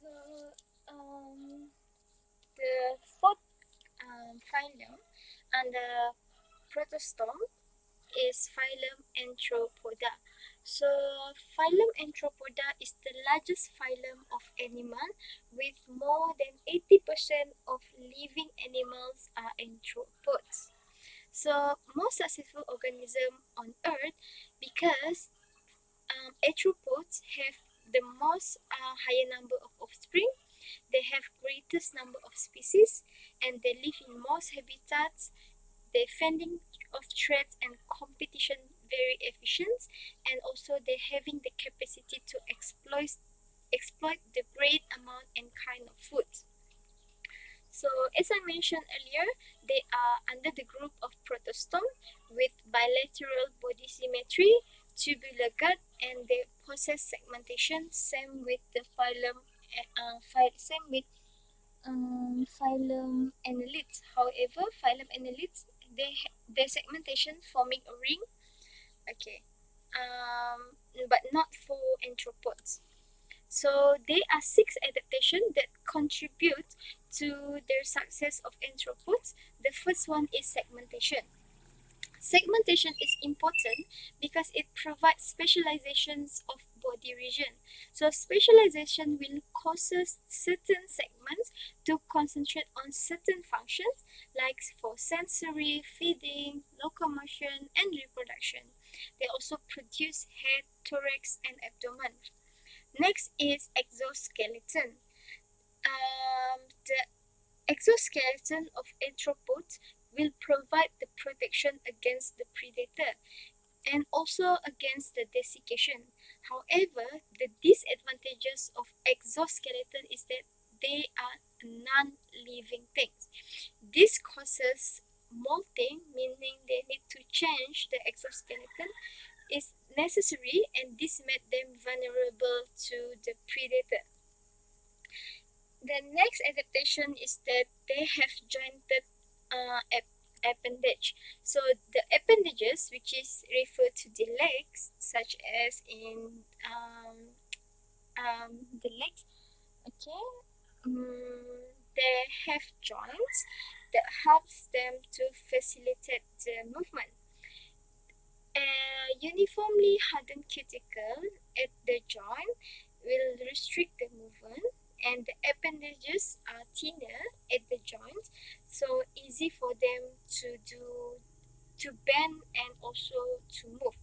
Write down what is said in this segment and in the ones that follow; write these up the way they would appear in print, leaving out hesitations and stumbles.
So, the fourth phylum under protostome is phylum Arthropoda. So, phylum Arthropoda is the largest phylum of animal, with more than 80% of living animals are arthropods. So, most successful organism on Earth because arthropods have the most higher number of offspring. They have greatest number of species, and they live in most habitats. They fending off threats and competition very efficient, and also they having the capacity to exploit the great amount and kind of food. So as I mentioned earlier, they are under the group of protostome with bilateral body symmetry, tubular gut, and they possess segmentation. Same with the phylum, same with phylum Annelids. However, phylum Annelids their segmentation forming a ring. Okay, but not for anthropods. So there are six adaptations that contribute to their success of anthropods. The first one is segmentation. Segmentation is important because it provides specializations of body region. So specialization will causes certain segments to concentrate on certain functions like for sensory, feeding, locomotion, and reproduction. They also produce head, thorax, and abdomen. Next is exoskeleton. The exoskeleton of arthropods will provide the protection against the predator and also against the desiccation. However, the disadvantages of exoskeleton is that they are non-living things. This causes molting, meaning they need to change the exoskeleton is necessary, and this made them vulnerable to the predator. The next adaptation is that they have jointed appendage. So the appendages, which is referred to the legs, such as in the legs, okay, they have joints that helps them to facilitate the movement. A uniformly hardened cuticle at the joint will restrict the movement, and the appendages are thinner at the joint, so easy for them to bend and also to move.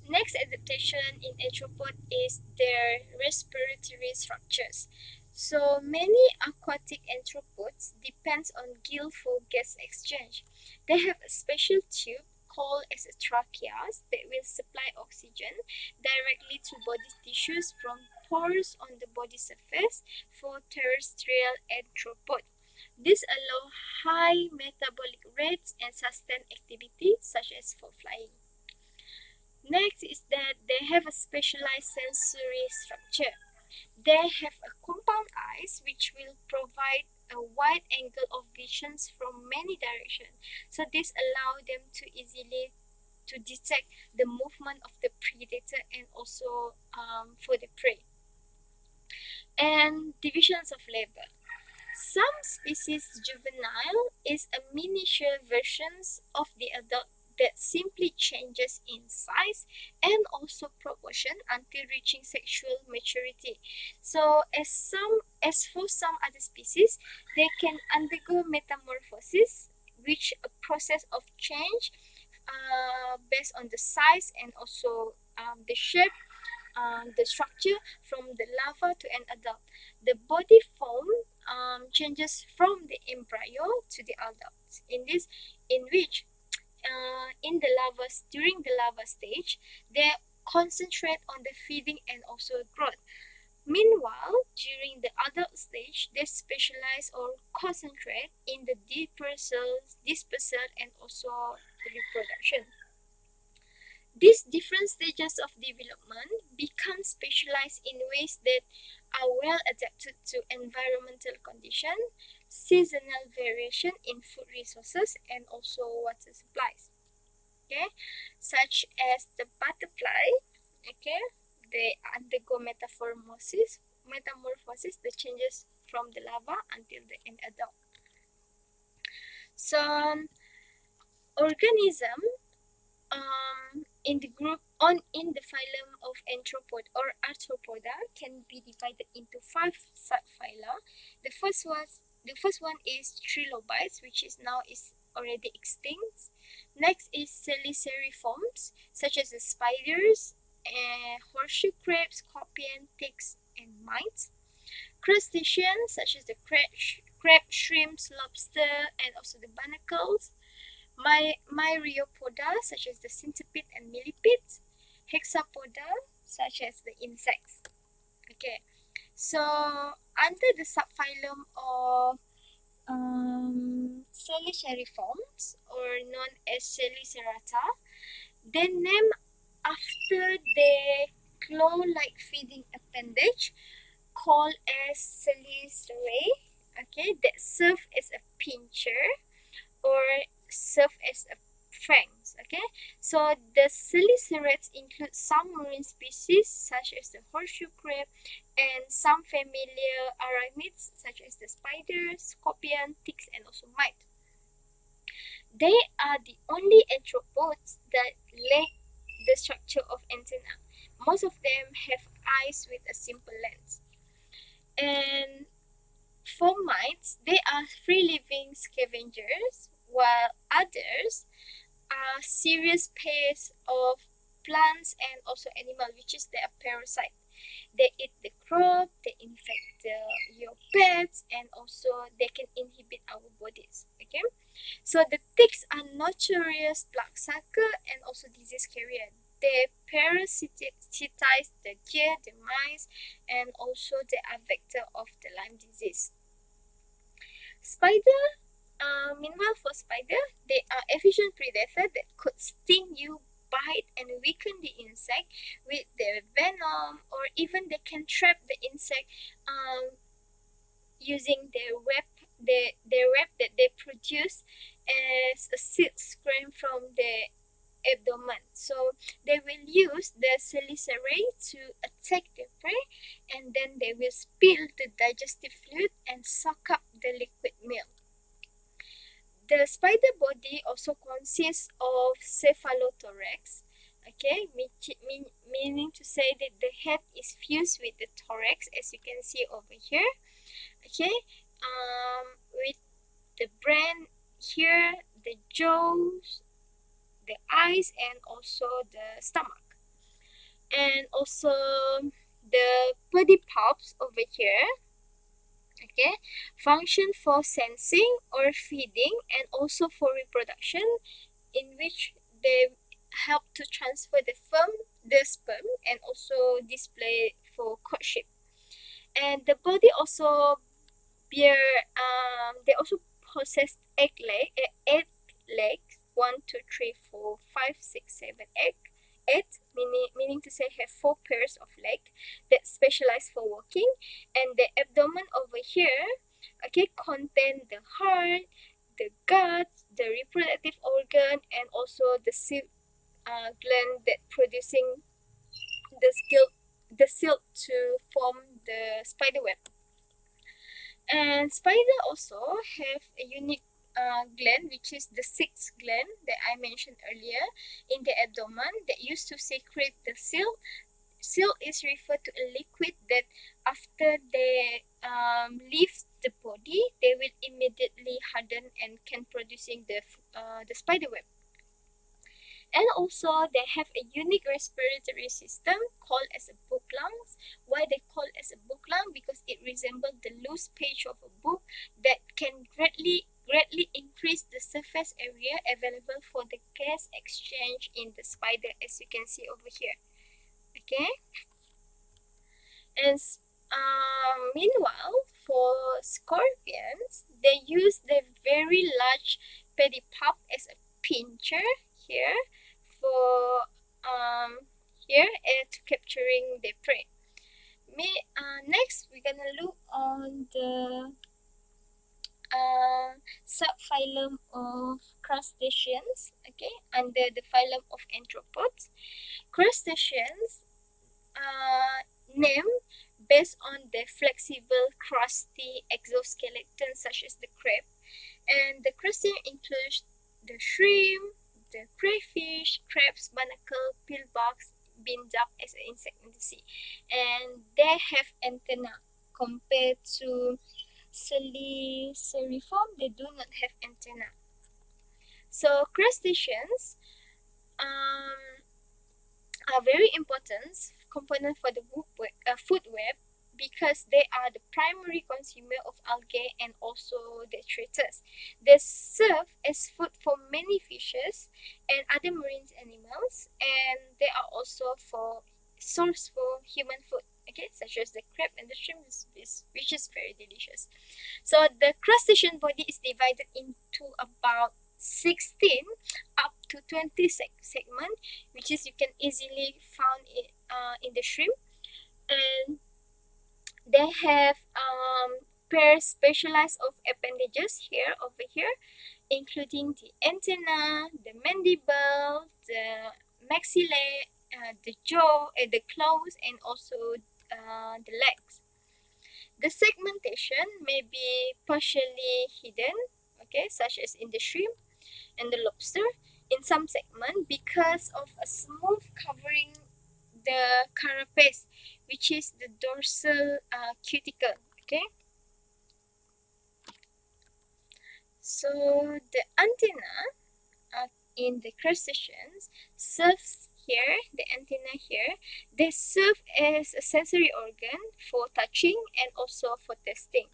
Next adaptation in arthropod is their respiratory structures. So many aquatic arthropods depends on gill for gas exchange. They have a special tube called as a tracheas that will supply oxygen directly to body tissues from pores on the body surface for terrestrial arthropod. This allow high metabolic rates and sustained activity such as for flying. Next is that they have a specialized sensory structure. They have a compound eyes which will provide a wide angle of visions from many directions. So this allow them to easily to detect the movement of the predator and also for the prey. And divisions of labor. Some species juvenile is a miniature versions of the adult that simply changes in size and also proportion until reaching sexual maturity. So as for some other species, they can undergo metamorphosis, which a process of change based on the size and also the shape, the structure from the larva to an adult. The body form changes from the embryo to the adult. In which in the larva during the larva stage, they concentrate on the feeding and also growth. Meanwhile, during the adult stage, they specialize or concentrate in the dispersal and also the reproduction. These different stages of development become specialized in ways that are well adapted to environmental conditions, seasonal variation in food resources, and also water supplies. Okay, such as the butterfly. Okay, they undergo metamorphosis metamorphosis, the changes from the larva until the end adult. Some organism in the group in the phylum of Arthropoda can be divided into 5 subphyla. The first one is trilobites, which is already extinct. Next is cheliceriforms, such as the spiders, horseshoe crabs, scorpion, ticks, and mites. Crustaceans, such as the crab, shrimps, lobster, and also the barnacles. Myriapoda, such as the centipede and millipedes. Hexapoda, such as the insects. Okay, so under the subphylum of Cheliceriforms, or known as Chelicerata, they name after their claw-like feeding appendage called as chelicerae, okay, that serve as a pincher or serve as a fangs. Okay, so the chelicerates include some marine species such as the horseshoe crab and some familiar arachnids such as the spider, scorpion, ticks, and also mite. They are the only arthropods that lack the structure of antenna. Most of them have eyes with a simple lens. And for mites, they are free-living scavengers, while others are serious pests of plants and also animal, which is their parasite. They eat the crop, they infect your pets, and also they can inhibit our bodies. Okay, so the ticks are notorious plague sucker and also disease carrier. They parasitize the deer, the mice, and also they are vector of the Lyme disease. Meanwhile, for spider, they are efficient predator that could sting you, bite, and weaken the insect with their venom, or even they can trap the insect using their web that they produce as a silk screen from the abdomen. So they will use the chelicerae to attack the prey, and then they will spill the digestive fluid and suck up the liquid milk. The spider body also consists of cephalothorax, okay, meaning to say that the head is fused with the thorax, as you can see over here, okay, with the brain here, the jaws, the eyes, and also the stomach. And also the pedipalps over here, okay, function for sensing or feeding and also for reproduction, in which they help to transfer the sperm and also display for courtship. And the body also they also possess eight legs, 1, 2, 3, 4, 5, 6, 7, 8, meaning to say have 4 pairs of legs that specialize for walking. And the abdomen over here, okay, contain the heart, the gut, the reproductive organ, and also the silk gland that producing the silk to form the spider web. And spider also have a unique gland, which is the sixth gland that I mentioned earlier in the abdomen that used to secrete the silk. Silk is referred to a liquid that after they leave the body, they will immediately harden and can producing the spider web. And also they have a unique respiratory system called as a book lungs. Why they call it as a book lung? Because it resembles the loose page of a book that can greatly increase the surface area available for the gas exchange in the spider, as you can see over here. Okay, and meanwhile, for scorpions, they use the very large pedipalp as a pincher here for to capturing the prey. Next, we're gonna look on the subphylum of crustaceans. Okay, under the phylum of arthropods, crustaceans name based on their flexible, crusty exoskeleton, such as the crab. And the crustacean includes the shrimp, the crayfish, crabs, barnacle, pillbugs, being dubbed as an insect in the sea. And they have antenna compared to Seriform, they do not have antenna. So crustaceans um, are very important component for the food web because they are the primary consumer of algae and also detritus. They serve as food for many fishes and other marine animals, and they are also for source for human food. Okay, such as the crab and the shrimp, which is very delicious. So the crustacean body is divided into about 16 up to 20 segment, which is you can easily found in the shrimp. And they have pairs specialized of appendages here over here, including the antenna, the mandible, the maxillae, the jaw, the claws, and also the legs. The segmentation may be partially hidden, okay, such as in the shrimp and the lobster in some segment because of a smooth covering the carapace, which is the dorsal cuticle. Okay, so the antenna in the crustaceans serves here, the antenna here, they serve as a sensory organ for touching and also for testing.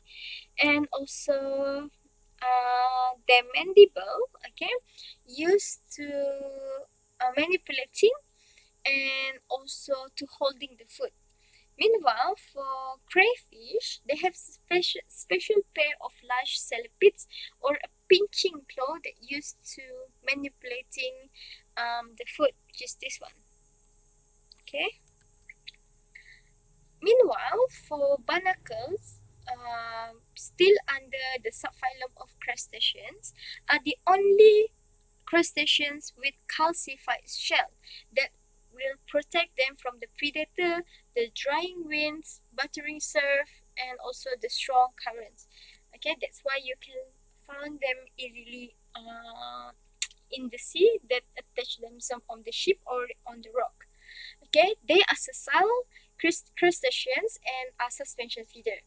And also the mandible, okay, used to manipulating and also to holding the food. Meanwhile, for crayfish, they have special pair of large celipedes or a pinching claw that used to manipulating the food, which is this one. Okay. Meanwhile, for barnacles, still under the subphylum of crustaceans, are the only crustaceans with calcified shell that will protect them from the predator, the drying winds, battering surf, and also the strong currents. Okay, that's why you can find them easily in the sea that attach themselves on the ship or on the rock. Okay, they are sessile crustaceans and are suspension feeder.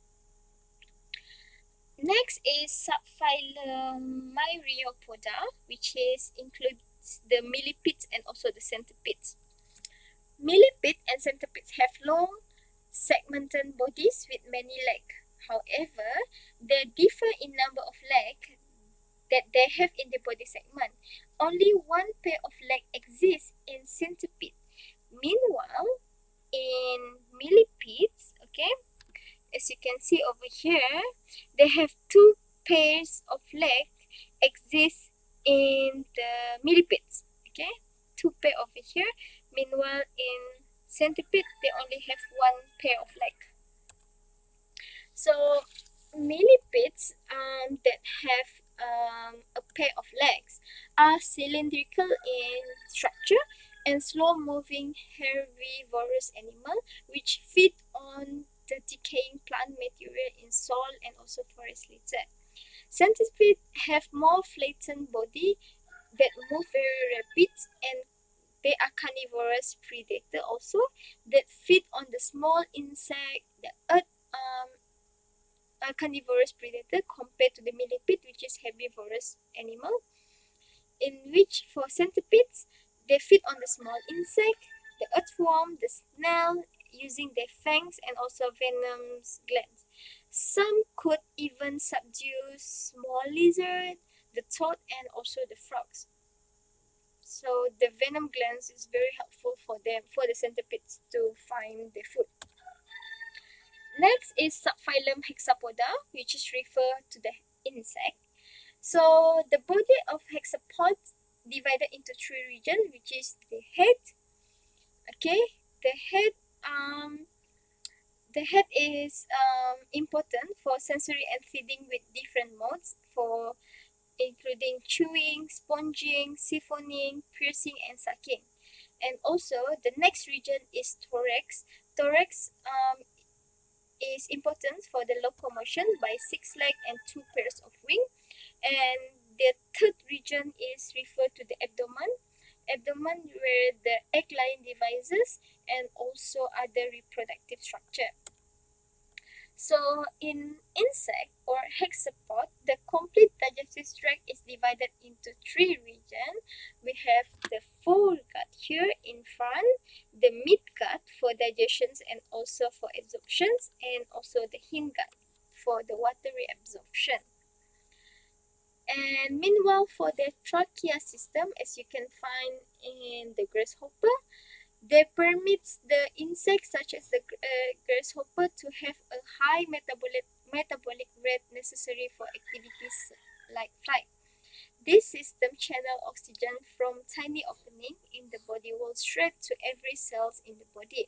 Next is subphylum Myriapoda, which includes the millipedes and also the centipedes. Millipede and centipedes have long, segmented bodies with many legs. However, they differ in number of legs that they have in the body segment. Only one pair of legs exists in centipede. Meanwhile, in millipedes, okay, as you can see over here, they have two pairs of legs exist in the millipedes. Okay, two pair over here. Meanwhile, in centipede, they only have one pair of legs. So millipedes that have a pair of legs are cylindrical in structure and slow-moving herbivorous animal which feed on the decaying plant material in soil and also forest litter. Centipedes have more flattened body that move very rapid, and they are carnivorous predator also that feed on the small insect, the earth a carnivorous predator compared to the millipede, which is herbivorous animal, in which for centipedes, they feed on the small insect, the earthworm, the snail, using their fangs and also venomous glands. Some could even subdue small lizard, the toad, and also the frogs. So the venom glands is very helpful for them, for the centipedes to find their food. Next is subphylum Hexapoda, which is referred to the insect. So the body of hexapods divided into three regions, which is the head. Okay, the head. The head is important for sensory and feeding with different modes, for including chewing, sponging, siphoning, piercing, and sucking. And also the next region is thorax. Thorax is important for the locomotion by 6 legs and 2 pairs of wings. And the third region is referred to the abdomen where the egg-laying devices and also other reproductive structure. So in insect or hexapod, the complete digestive tract is divided into 3 regions. We have the foregut here in front, the midgut for digestions and also for absorptions, and also the hindgut for the watery absorption. And meanwhile, for the trachea system, as you can find in the grasshopper, they permits the insects such as the grasshopper to have a high metabolic rate necessary for activities like flight. This system channel oxygen from tiny opening in the body wall straight to every cells in the body.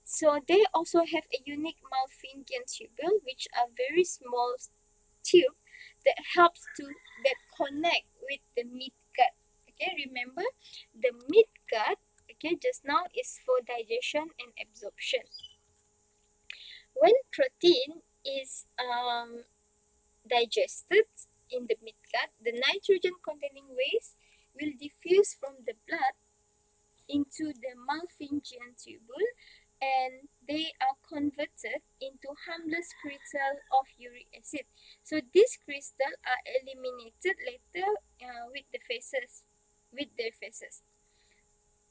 So they also have a unique Malpighian tubule, which are very small tube that helps to that connect with the midgut. Okay, remember the midgut. Okay, just now is for digestion and absorption. When protein is digested in the midgut, the nitrogen-containing waste will diffuse from the blood into the Malpighian tubule, and they are converted into harmless crystal of uric acid. So these crystals are eliminated later with their faces.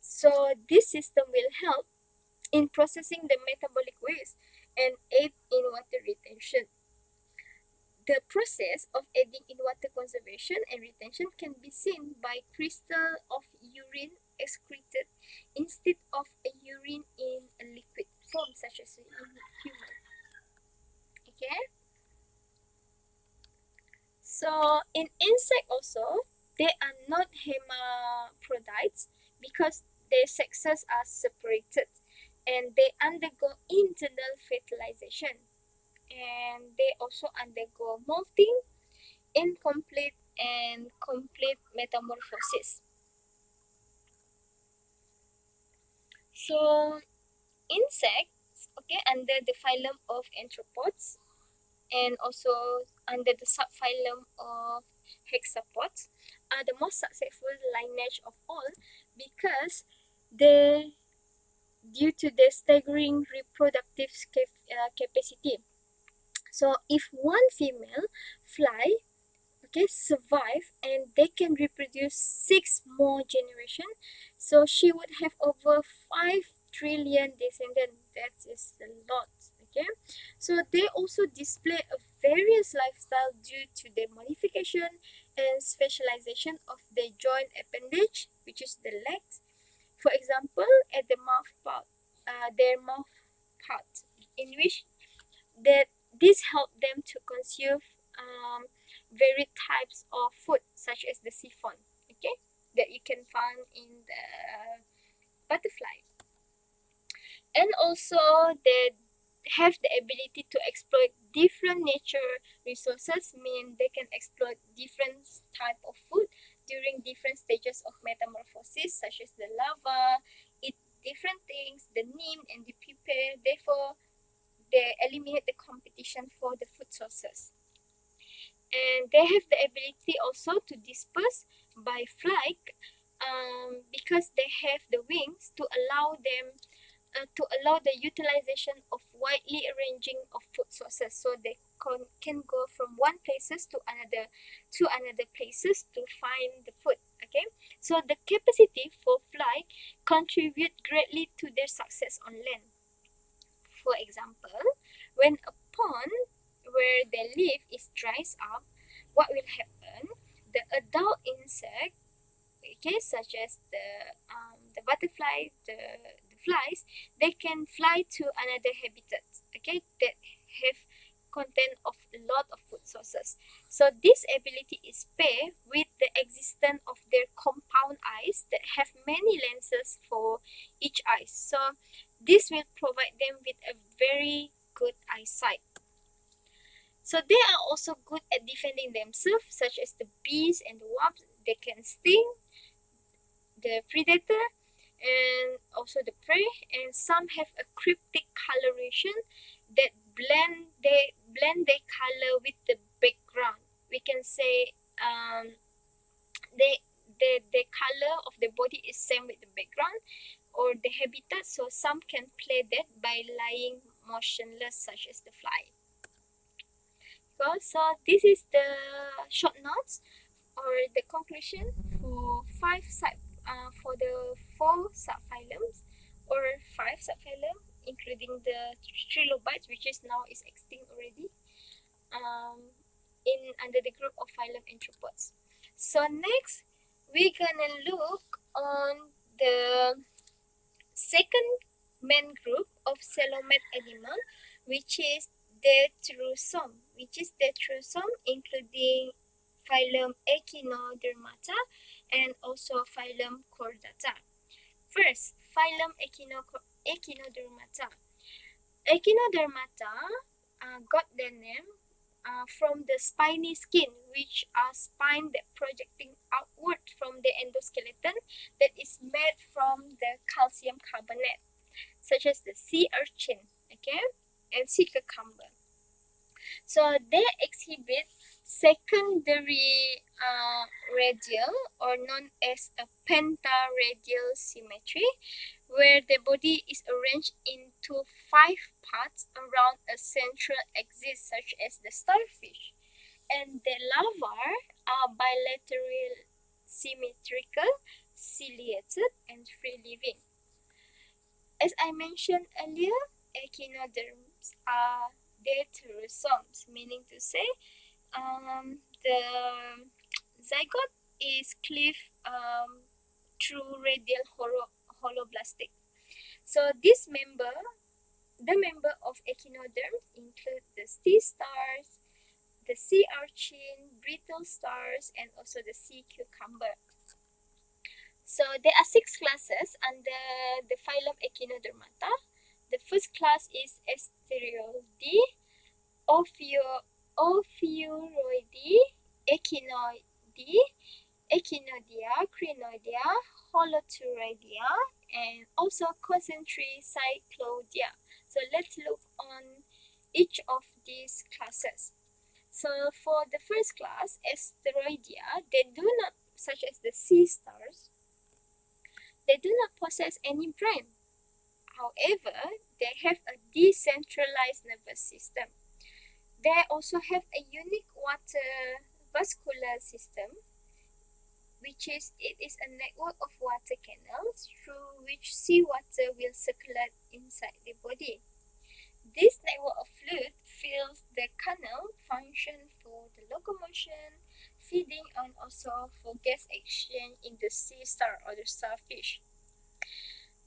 So this system will help in processing the metabolic waste and aid in water retention. The process of aiding in water conservation and retention can be seen by crystal of urine excreted instead of a urine in a liquid form such as in human. Okay? So in insect also, they are not hermaphrodites because their sexes are separated and they undergo internal fertilization, and they also undergo molting, incomplete and complete metamorphosis. So insects, okay, under the phylum of Arthropods and also under the subphylum of hexapods are the most successful lineage of all because they due to their staggering reproductive capacity. So if one female fly, okay, survive and they can reproduce 6 more generations, so she would have over 5 trillion descendants. That is a lot. Okay, so they also display a various lifestyle due to their modification and specialization of their joint appendage, which is the legs. For example, at the mouth part, their mouth part, in which that this help them to consume varied types of food such as the siphon, okay, that you can find in the butterfly. And also they have the ability to exploit different nature resources, mean they can exploit different type of food during different stages of metamorphosis such as the larva, eat different things, the nymph and the pupae. Therefore they eliminate the competition for the food sources. And they have the ability also to disperse by flight because they have the wings to allow them to allow the utilization of widely ranging of food sources, so they can go from one places to another places to find the food. Okay, so the capacity for flight contribute greatly to their success on land. For example, when a pond where they live is dries up, what will happen? The adult insect, okay, such as the butterfly, the flies, they can fly to another habitat, okay, that have content of a lot of food sources. So this ability is paired with the existence of their compound eyes that have many lenses for each eye. So this will provide them with a very good eyesight. So they are also good at defending themselves, such as the bees and the wasps. They can sting the predator and also the prey, and some have a cryptic coloration that blend their color with the background. We can say they the color of the body is same with the background or the habitat, so some can play that by lying motionless such as the fly. So this is the short notes or the conclusion for for the four subphylums or five subphylum, including the trilobites, which is now is extinct already, in under the group of phylum Arthropods. So next, we're gonna look on the second main group of coelomate animal, which is Detrusome, including phylum Echinodermata and also phylum Chordata. First, phylum Echinodermata. Echinodermata got their name from the spiny skin, which are spine that projecting outward from the endoskeleton that is made from the calcium carbonate, such as the sea urchin, okay, and sea cucumber. So they exhibit secondary radial, or known as a pentaradial symmetry, where the body is arranged into 5 parts around a central axis, such as the starfish. And the larvae are bilateral, symmetrical, ciliated, and free-living. As I mentioned earlier, echinoderms are deuterosomes, meaning to say the zygote is cleaved through radial holoblastic. So the member of echinoderms include the sea stars, the sea urchin, brittle stars, and also the sea cucumber. So there are 6 classes under the phylum Echinodermata. The first class is Asteriodii, Ophiuroidii, Echinoidii, Echinoidea, Crinoidea, Holoturoidea, and also Concentricycloidea. So let's look on each of these classes. So for the first class, Asteroidea, they do not, such as the sea stars, they do not possess any brain. However, they have a decentralized nervous system. They also have a unique water vascular system, which is it is a network of water canals through which seawater will circulate inside the body. This network of fluid fills the canal, function for the locomotion, feeding, and also for gas exchange in the sea star or the starfish.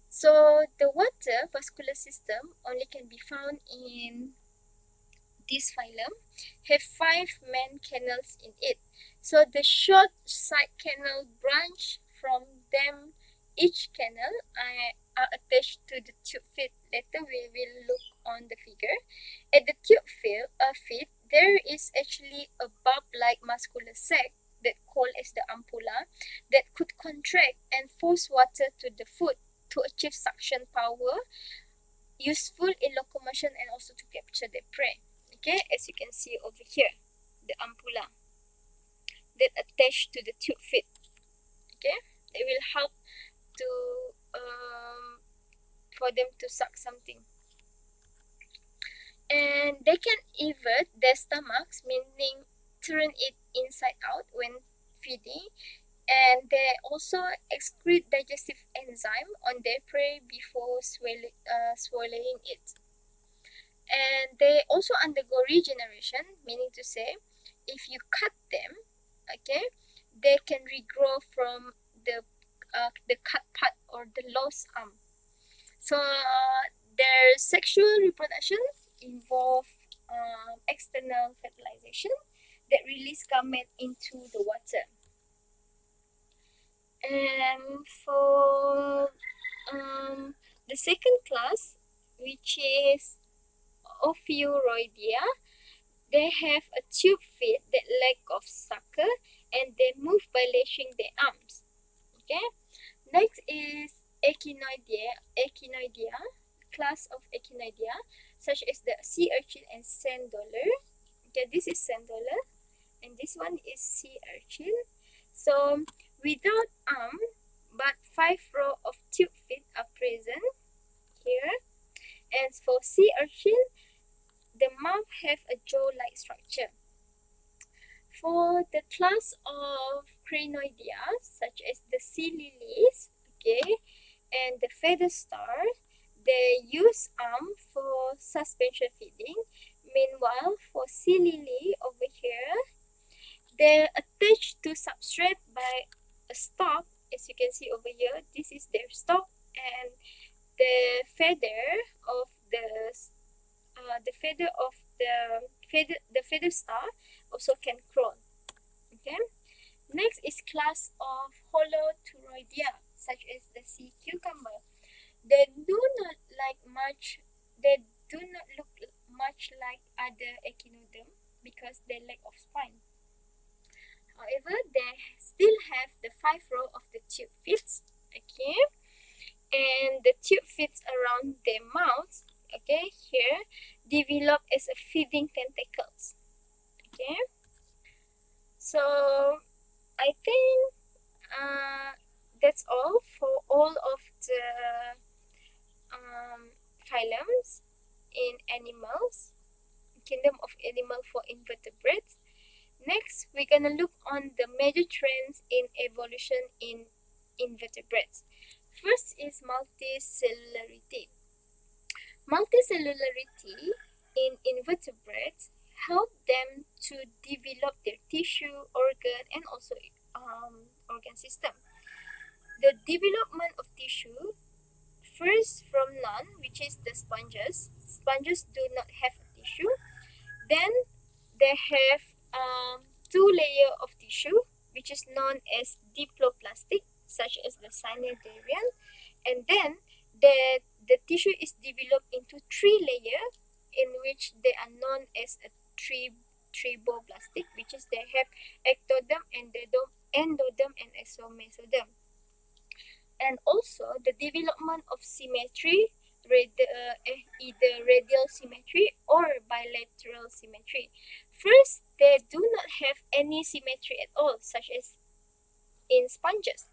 So the water vascular system only can be found in this phylum, have 5 main canals in it. So the short side canal branch from them. Each canal are attached to the tube feet. Later we will look on the figure. At the tube feet, there is actually a bulb-like muscular sac that called as the ampulla that could contract and force water to the foot to achieve suction power, useful in locomotion and also to capture the prey. Okay, as you can see over here, the ampulla that attached to the tube feet. Okay, it will help to for them to suck something. And they can invert their stomachs, meaning turn it inside out when feeding, and they also excrete digestive enzyme on their prey before swallowing it. And they also undergo regeneration, meaning to say, if you cut them, okay, they can regrow from the cut part or the lost arm. So their sexual reproduction involve external fertilization that release gamete into the water. And for the second class, which is Ophiuroidea, they have a tube feet that lack of sucker, and they move by lashing their arms. Okay. Next is Echinoidea, class of Echinoidea. such as the sea urchin and sand dollar. Okay, this is sand dollar, and this one is sea urchin. So without arm, but 5 rows of tube feet are present here. And for sea urchin, the mouth have a jaw-like structure. For the class of crinoidea, such as the sea lilies, okay, and the feather star, they use arm for suspension feeding. Meanwhile, for sea lily over here, they're attached to substrate by a stalk. As you can see over here, this is their stalk, and the feather of the feather star also can crawl. Okay. Next is class of holothuroidea, such as the sea cucumber. They do not like much. They do not look much like other echinoderm because they lack of spine. However, they still have the 5 rows of the tube feet. Okay, and the tube feet around their mouths. Okay, here develop as a feeding tentacles. Okay, so I think that's all for all of the phylums in animals, kingdom of animal for invertebrates. Next, we're gonna look on the major trends in evolution in invertebrates. First is multicellularity. Multicellularity in invertebrates help them to develop their tissue, organ, and also organ system. The development of tissue first from none, which is the sponges. Sponges do not have a tissue. Then they have 2 layers of tissue, which is known as diploplastic, such as the cyanidarian. And then the tissue is developed into 3 layers, in which they are known as a triboblastic, which is they have ectoderm, endoderm, and exomesoderm. And also the development of symmetry, either radial symmetry or bilateral symmetry. First, they do not have any symmetry at all, such as in sponges.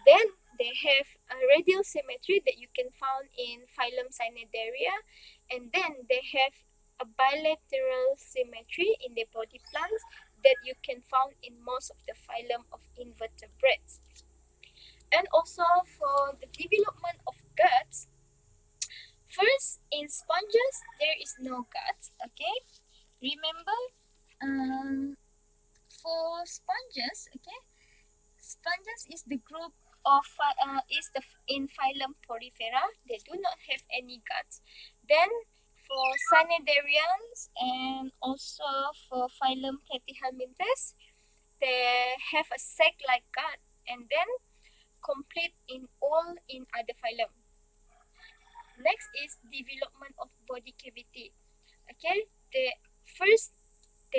Then they have a radial symmetry that you can find in phylum Cnidaria, and then they have a bilateral symmetry in the body plants that you can find in most of the phylum of invertebrates. And also for the development of guts, first in sponges there is no guts. Okay, remember, for sponges, okay, sponges is the group of in phylum Porifera. They do not have any guts. Then for cnidarians and also for phylum Platyhelminthes, they have a sac-like gut, and then complete in all in other phylum. Next is development of body cavity. Okay, they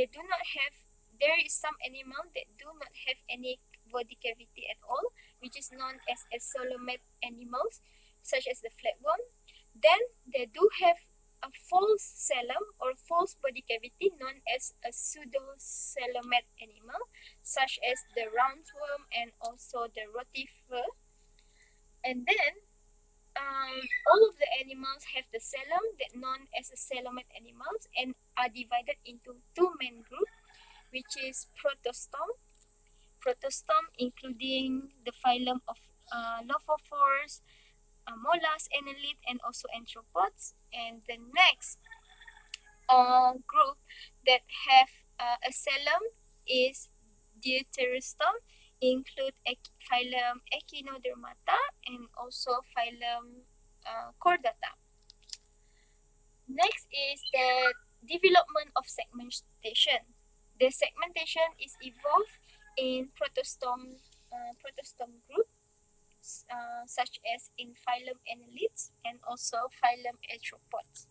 do not have. There is some animal that do not have any body cavity at all, which is known as coelomate animals, such as the flatworm. Then they do have a false coelom or false body cavity known as a pseudocoelomate animal, such as the roundworm and also the rotifer. And then all of the animals have the coelom that known as a coelomate animals and are divided into 2 main groups, which is protostome including the phylum of lophophores, molluscs, annelids, and also arthropods. And the next group that have a coelom is deuterostome, include phylum Echindermata and also phylum Chordata. Next is the development of segmentation. The segmentation is evolved in protostome groups, such as in phylum Annelids and also phylum Arthropods.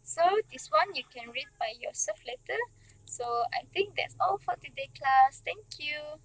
So this one you can read by yourself later. So I think that's all for today, class. Thank you.